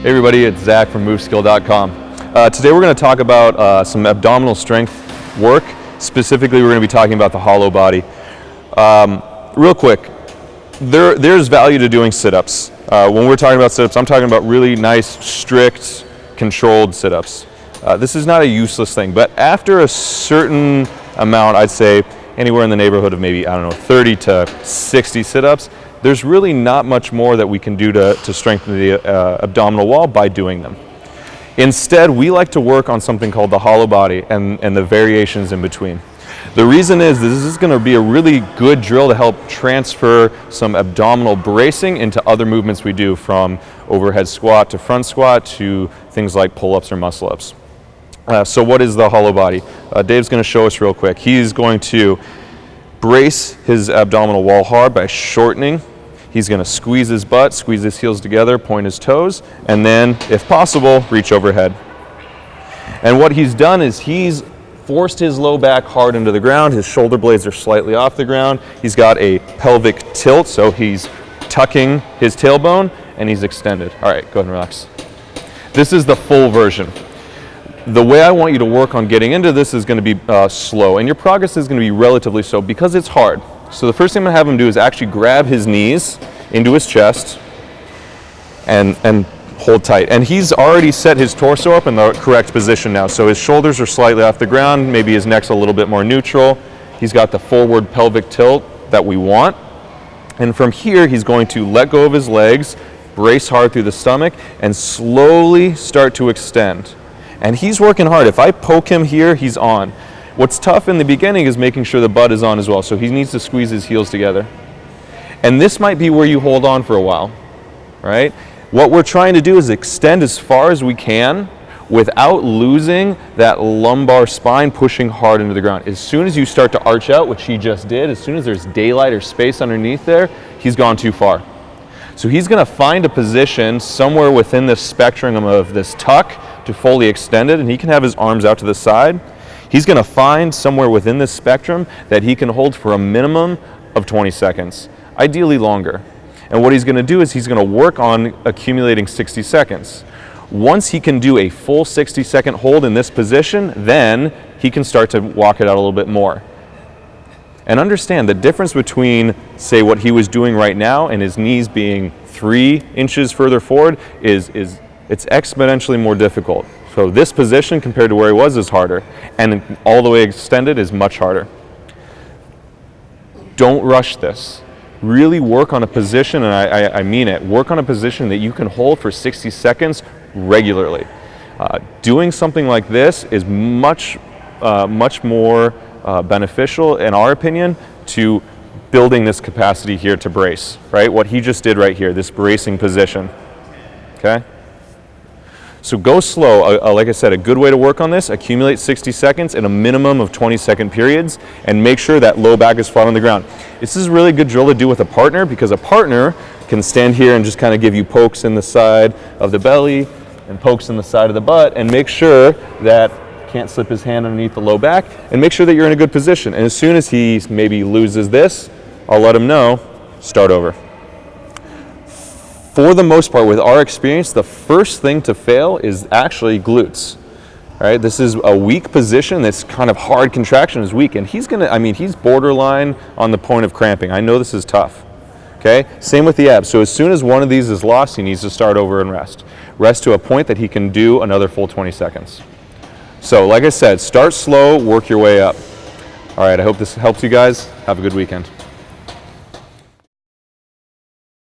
Hey everybody, it's Zach from moveSKILL.com. Today we're going to talk about some abdominal strength work. Specifically, we're going to be talking about the hollow body. Real quick, there's value to doing sit-ups. When we're talking about sit-ups, I'm talking about really nice, strict, controlled sit-ups. This is not a useless thing, but after a certain amount, I'd say anywhere in the neighborhood of maybe, 30 to 60 sit-ups, there's really not much more that we can do to strengthen the abdominal wall by doing them. Instead, we like to work on something called the hollow body and the variations in between. The reason is this is going to be a really good drill to help transfer some abdominal bracing into other movements we do, from overhead squat to front squat to things like pull-ups or muscle-ups. So what is the hollow body? Dave's going to show us real quick. He's going to brace his abdominal wall hard by shortening. He's going to squeeze his butt, squeeze his heels together, point his toes, and then, if possible, reach overhead. And what he's done is he's forced his low back hard into the ground. His shoulder blades are slightly off the ground. He's got a pelvic tilt, so he's tucking his tailbone, and he's extended. All right, go ahead and relax. This is the full version. The way I want you to work on getting into this is going to be slow, and your progress is going to be relatively slow because it's hard. So the first thing I'm going to have him do is actually grab his knees into his chest and hold tight. And he's already set his torso up in the correct position now. So his shoulders are slightly off the ground, maybe his neck's a little bit more neutral. He's got the forward pelvic tilt that we want. And from here, he's going to let go of his legs, brace hard through the stomach, and slowly start to extend. And he's working hard. If I poke him here, he's on. What's tough in the beginning is making sure the butt is on as well, so he needs to squeeze his heels together. And this might be where you hold on for a while, right? What we're trying to do is extend as far as we can without losing that lumbar spine pushing hard into the ground. As soon as you start to arch out, which he just did, as soon as there's daylight or space underneath there, he's gone too far. So he's going to find a position somewhere within this spectrum of this tuck to fully extend it, and he can have his arms out to the side. He's going to find somewhere within this spectrum that he can hold for a minimum of 20 seconds, ideally longer. And what he's going to do is he's going to work on accumulating 60 seconds. Once he can do a full 60-second hold in this position, then he can start to walk it out a little bit more. And understand the difference between, say, what he was doing right now and his knees being 3 inches further forward is it's exponentially more difficult. So this position compared to where he was is harder, and all the way extended is much harder. Don't rush this. Really work on a position, and I mean it, work on a position that you can hold for 60 seconds regularly. Doing something like this is much more beneficial, in our opinion, to building this capacity here to brace, right? What he just did right here, this bracing position, okay? So go slow. Like I said, a good way to work on this, accumulate 60 seconds in a minimum of 20-second periods, and make sure that low back is flat on the ground. This is a really good drill to do with a partner, because a partner can stand here and just kind of give you pokes in the side of the belly and pokes in the side of the butt, and make sure that can't slip his hand underneath the low back, and make sure that you're in a good position. And as soon as he maybe loses this, I'll let him know, start over. For the most part, with our experience, the first thing to fail is actually glutes. All right, this is a weak position. This kind of hard contraction is weak, and he's borderline on the point of cramping. I know this is tough. Okay, same with the abs. So as soon as one of these is lost, he needs to start over and rest. Rest to a point that he can do another full 20 seconds. So like I said, start slow, work your way up. All right, I hope this helps you guys. Have a good weekend.